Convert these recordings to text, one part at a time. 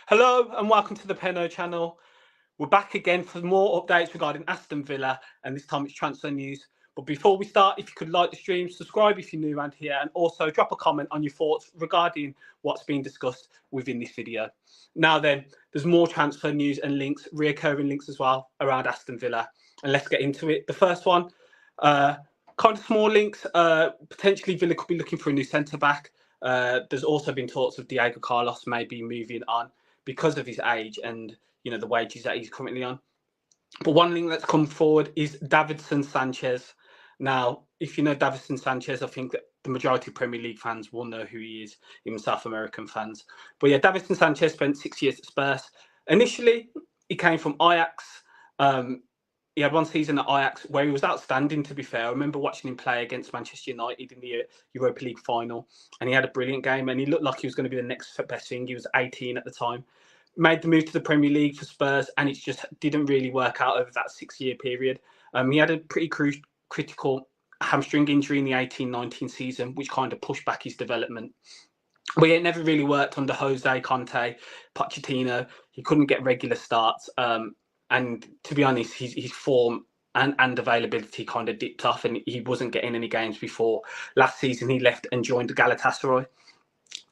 Hello and welcome to the Penno channel. We're back again for more updates regarding Aston Villa, and this time it's transfer news. But before we start, if you could like the stream, subscribe if you're new around here, and also drop a comment on your thoughts regarding what's being discussed within this video. Now then, there's more transfer news and links, reoccurring links as well around Aston Villa, and let's get into it. The first one, kind of small links. Potentially Villa could be looking for a new centre-back. There's also been talks of Diego Carlos maybe moving on because of his age and the wages that he's currently on. But one thing that's come forward is Davidson Sanchez. Now, if you know Davidson Sanchez, I think that the majority of Premier League fans will know who he is, even South American fans. But yeah, Davidson Sanchez spent 6 years at Spurs. Initially, he came from Ajax. He had one season at Ajax where he was outstanding, to be fair. I remember watching him play against Manchester United in the Europa League final, and he had a brilliant game, and he looked like he was going to be the next best thing. He was 18 at the time. Made the move to the Premier League for Spurs, and it just didn't really work out over that 6-year period. He had a pretty critical hamstring injury in the 18-19 season, which kind of pushed back his development. But it never really worked under Jose, Conte, Pochettino. He couldn't get regular starts. And to be honest, his form and availability kind of dipped off, and he wasn't getting any games before last season. He left and joined Galatasaray.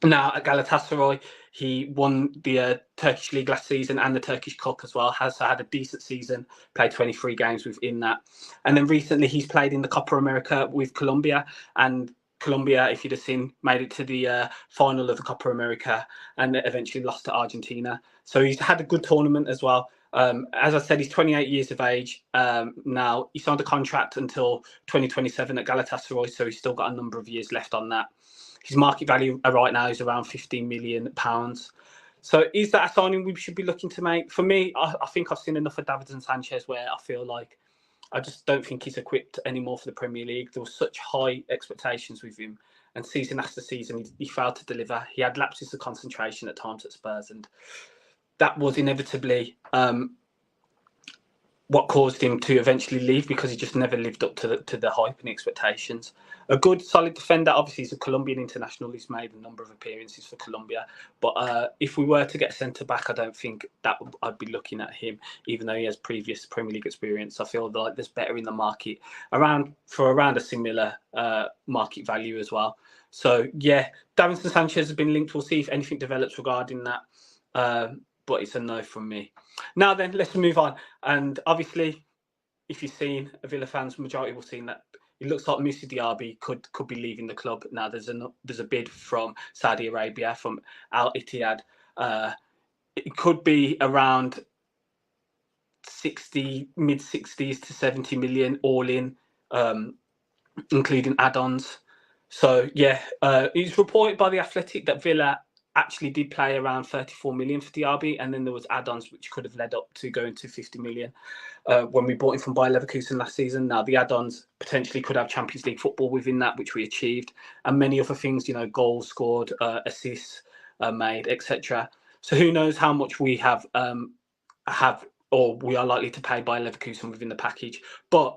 Now, at Galatasaray, he won the Turkish League last season and the Turkish Cup as well. Has had a decent season, played 23 games within that. And then recently he's played in the Copa America with Colombia. And Colombia, if you'd have seen, made it to the final of the Copa America and eventually lost to Argentina. So he's had a good tournament as well. As I said, he's 28 years of age now. He signed a contract until 2027 at Galatasaray, so he's still got a number of years left on that. His market value right now is around £15 million. So is that a signing we should be looking to make? For me, I think I've seen enough of Davidson Sanchez where I feel like I just don't think he's equipped anymore for the Premier League. There were such high expectations with him, and season after season, he failed to deliver. He had lapses of concentration at times at Spurs, and that was inevitably what caused him to eventually leave, because he just never lived up to the hype and expectations. A good, solid defender. Obviously, he's a Colombian international. He's made a number of appearances for Colombia. But if we were to get centre-back, I don't think that I'd be looking at him, even though he has previous Premier League experience. I feel like there's better in the market for around a similar market value as well. So, yeah, Davinson Sanchez has been linked. We'll see if anything develops regarding that. But it's a no from me. Now then, let's move on. And obviously, if you've seen, Villa fans, majority will have seen that it looks like Moussa Diaby could be leaving the club. Now there's a bid from Saudi Arabia, from Al Ittihad. It could be around mid 60s to 70 million all in, including add-ons. So yeah, it's reported by the Athletic that Villa actually did play around 34 million for Diaby, and then there was add-ons which could have led up to going to 50 million when we bought him from Bayer Leverkusen last season. Now the add-ons potentially could have Champions League football within that, which we achieved, and many other things, goals scored, assists made, etc. So who knows how much we have or we are likely to pay Bayer Leverkusen within the package. But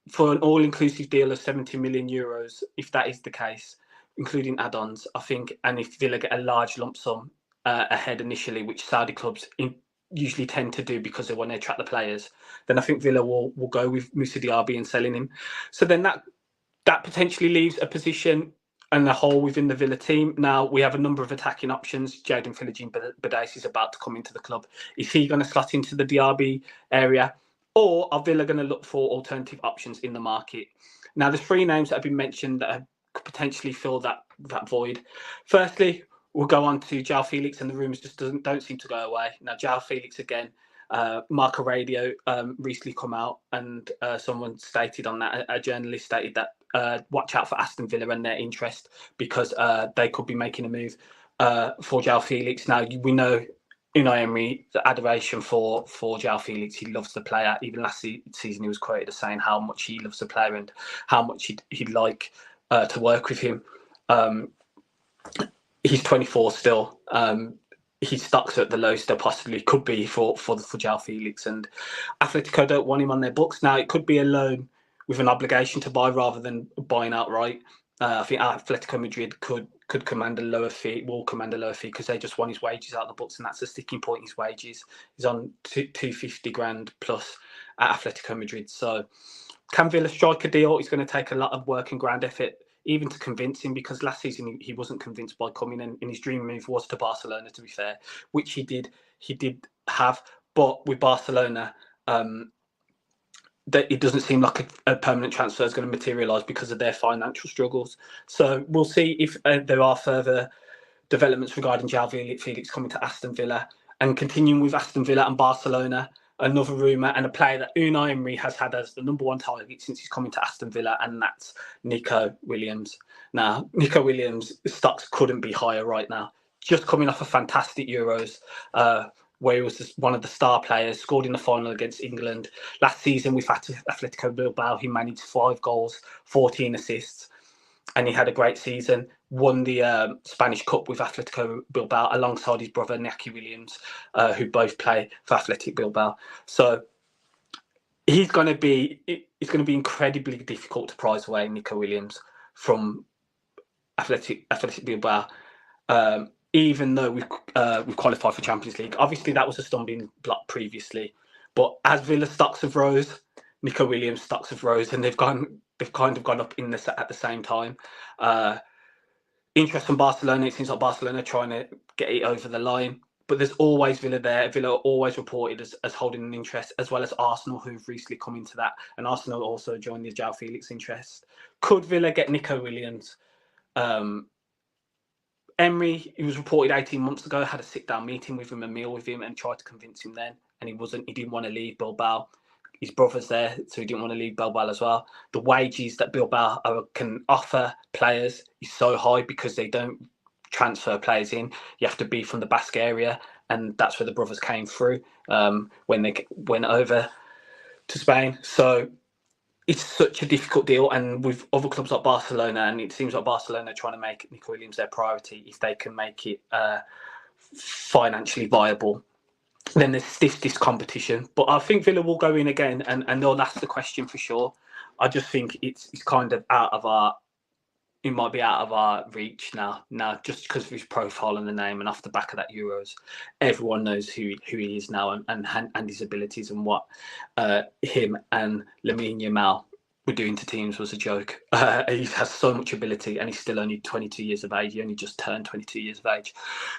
for an all-inclusive deal of 70 million euros, if that is the case, including add-ons, I think, and if Villa get a large lump sum ahead initially, which Saudi clubs usually tend to do because they want to attract the players, then I think Villa will go with Moussa Diaby and selling him. So then that potentially leaves a position and a hole within the Villa team. Now we have a number of attacking options. Jadon Philogene is about to come into the club. Is he going to slot into the Diaby area, or are Villa going to look for alternative options in the market? Now there's 3 names that have been mentioned that could potentially fill that void. Firstly, we'll go on to Joao Felix, and the rumours just don't seem to go away. Now, Joao Felix again, Marca Radio recently come out, and someone stated on that, a journalist stated that watch out for Aston Villa and their interest, because they could be making a move for Joao Felix. Now, we know Unai Emery, the adoration for Joao Felix. He loves the player. Even last season, he was quoted as saying how much he loves the player and how much he'd like to work with him. He's 24 still. His stocks are at the lowest they possibly could be for Joao Felix, and Atletico don't want him on their books. Now it could be a loan with an obligation to buy rather than buying outright. I think Atletico Madrid could could command a lower fee, will command a lower fee because they just want his wages out of the books, and that's the sticking point. His wages, he's on 250 grand plus at Atletico Madrid. So can Villa strike a deal? It's going to take a lot of work and ground effort, even to convince him, because last season he wasn't convinced by coming in, and his dream move was to Barcelona, to be fair, which he did have. But with Barcelona, that it doesn't seem like a permanent transfer is going to materialise because of their financial struggles. So we'll see if there are further developments regarding Joao Felix coming to Aston Villa. And continuing with Aston Villa and Barcelona, another rumour and a player that Unai Emery has had as the #1 target since he's coming to Aston Villa, and that's Nico Williams. Now, Nico Williams' stocks couldn't be higher right now. Just coming off a fantastic Euros, where he was one of the star players, scored in the final against England. Last season with Atletico Bilbao, he managed 5 goals, 14 assists, and he had a great season. Won the Spanish Cup with Atletico Bilbao alongside his brother Niiko Williams, who both play for Athletic Bilbao. So it's going to be incredibly difficult to prize away Niiko Williams from Athletic Bilbao. Even though we've qualified for Champions League. Obviously, that was a stumbling block previously. But as Villa stocks have rose, Nico Williams stocks have rose, and they've kind of gone up at the same time. Interest from Barcelona. It seems like Barcelona are trying to get it over the line. But there's always Villa there. Villa are always reported as holding an interest, as well as Arsenal, who've recently come into that. And Arsenal also joined the Joao Felix interest. Could Villa get Nico Williams? Emery, he was reported 18 months ago, had a sit-down meeting with him, a meal with him, and tried to convince him then. And he didn't want to leave Bilbao. His brother's there, so he didn't want to leave Bilbao as well. The wages that Bilbao can offer players is so high because they don't transfer players in. You have to be from the Basque area, and that's where the brothers came through when they went over to Spain. So it's such a difficult deal, and with other clubs like Barcelona, and it seems like Barcelona are trying to make Nico Williams their priority. If they can make it financially viable, then there's this competition. But I think Villa will go in again, and they'll ask the question for sure. I just think it's kind of it might be out of our reach now. Now, just because of his profile and the name, and off the back of that Euros, everyone knows who he is now, and his abilities, and what him and Lamine Yamal were doing to teams was a joke. He has so much ability, and he's still only 22 years of age. He only just turned 22 years of age.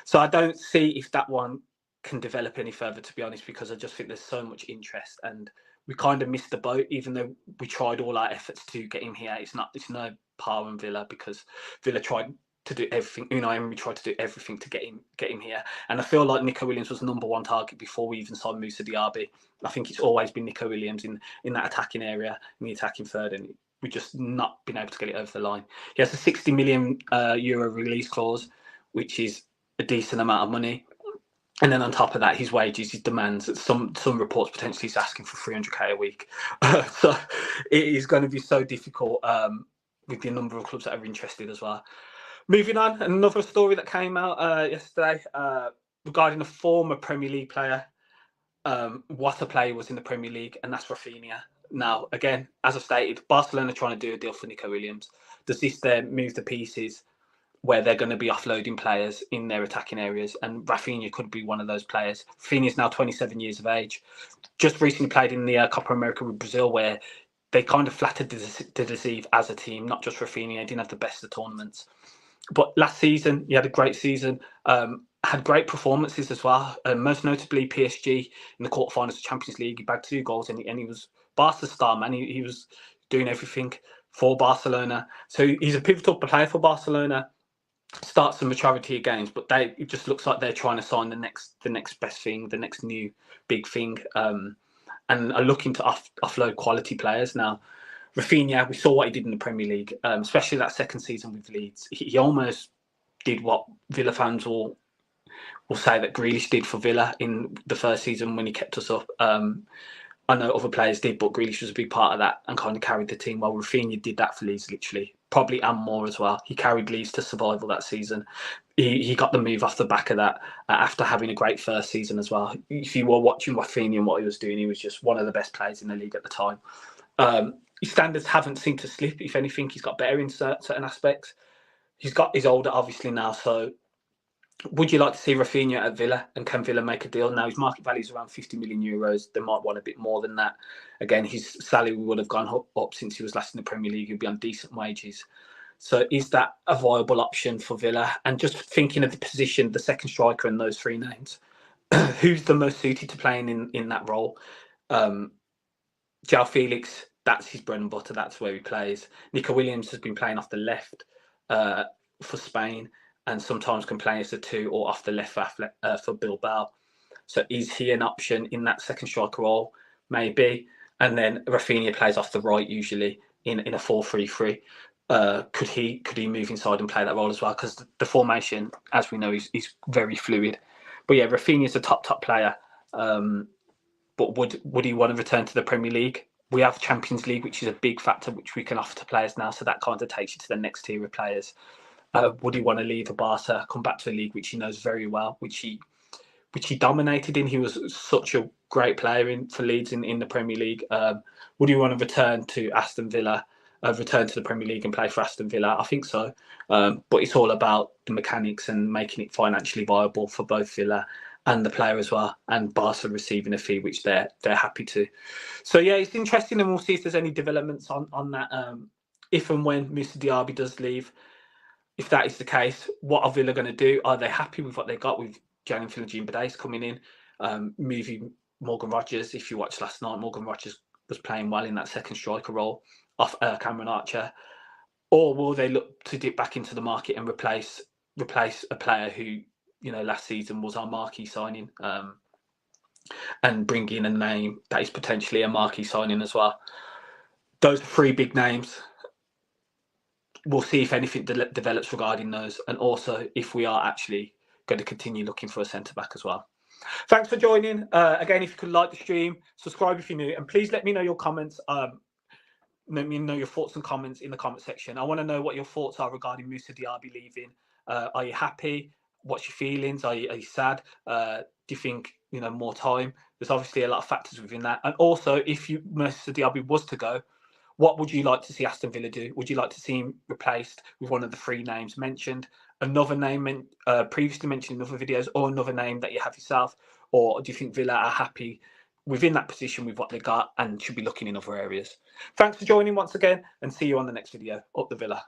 So I don't see if that one can develop any further, to be honest, because I just think there's so much interest, and we kind of missed the boat, even though we tried all our efforts to get him here. It's no par on Villa, because Villa tried to do everything. Unai Emery tried to do everything to get him here, and I feel like Nico Williams was the #1 target before we even signed Moussa Diaby. I think it's always been Nico Williams in that attacking area, in the attacking third, and we've just not been able to get it over the line. He has a 60 million euro release clause, which is a decent amount of money. And then on top of that, his wages, his demands. Some reports potentially he's asking for 300k a week. So it is going to be so difficult with the number of clubs that are interested as well. Moving on, another story that came out yesterday regarding a former Premier League player. What a player was in the Premier League, and that's Raphinha. Now, again, as I've stated, Barcelona are trying to do a deal for Nico Williams. Does this then move the pieces where they're going to be offloading players in their attacking areas? And Raphinha could be one of those players. Raphinha is now 27 years of age. Just recently played in the Copa America with Brazil, where they kind of flattered to deceive as a team, not just Raphinha. He didn't have the best of tournaments. But last season, he had a great season. Had great performances as well. Most notably, PSG in the quarterfinals of Champions League. He bagged 2 goals, and he was Barca's star man. He was doing everything for Barcelona. So he's a pivotal player for Barcelona. Starts some maturity games, but it just looks like they're trying to sign the next best thing, the next new big thing, and are looking to offload quality players. Now, Raphinha, we saw what he did in the Premier League, especially that second season with Leeds. He almost did what Villa fans will say that Grealish did for Villa in the first season when he kept us up. I know other players did, but Grealish was a big part of that and kind of carried the team, while Raphinha did that for Leeds, literally. Probably and more as well. He carried Leeds to survival that season. He got the move off the back of that after having a great first season as well. If you were watching Raphinha and what he was doing, he was just one of the best players in the league at the time. His standards haven't seemed to slip. If anything, he's got better in certain aspects. he's older obviously now, so would you like to see Raphinha at Villa, and can Villa make a deal? Now his market value is around 50 million euros. They might want a bit more than that. Again, his salary would have gone up since he was last in the Premier League. He'd be on decent wages. So is that a viable option for Villa? And just thinking of the position, the second striker and those three names, who's the most suited to playing in that role? Joao Felix, that's his bread and butter. That's where he plays. Nico Williams has been playing off the left for Spain, and sometimes can play as a two or off the left for Bilbao. So is he an option in that second striker role? Maybe. And then Raphinha plays off the right usually in a 4-3-3. Could he move inside and play that role as well? Because the formation, as we know, is very fluid. But yeah, Raphinha is a top player. But would he want to return to the Premier League? We have Champions League, which is a big factor which we can offer to players now. So that kind of takes you to the next tier of players. Would he want to leave a Barca, come back to a league which he knows very well, which he dominated in? He was such a great player for Leeds in the Premier League. Would he want to return to Aston Villa, return to the Premier League and play for Aston Villa? I think so. But it's all about the mechanics and making it financially viable for both Villa and the player as well, and Barca receiving a fee which they're happy to. So yeah, it's interesting, and we'll see if there's any developments on that. If and when Moussa Diaby does leave, if that is the case, what are Villa going to do? Are they happy with what they got with Jalen Philogene-Badace coming in, moving Morgan Rogers? If you watched last night, Morgan Rogers was playing well in that second striker role off Cameron Archer. Or will they look to dip back into the market and replace a player who, last season was our marquee signing, and bring in a name that is potentially a marquee signing as well? Those are three big names. We'll see if anything develops regarding those, and also if we are actually going to continue looking for a centre-back as well. Thanks for joining. Again, if you could like the stream, subscribe if you're new, and please let me know your comments. Let me know your thoughts and comments in the comment section. I want to know what your thoughts are regarding Moussa Diaby leaving. Are you happy? What's your feelings? Are you sad? Do you think more time? There's obviously a lot of factors within that. And also, if Moussa Diaby was to go, what would you like to see Aston Villa do? Would you like to see him replaced with one of the three names mentioned? Another name previously mentioned in other videos, or another name that you have yourself? Or do you think Villa are happy within that position with what they got and should be looking in other areas? Thanks for joining once again, and see you on the next video. Up the Villa.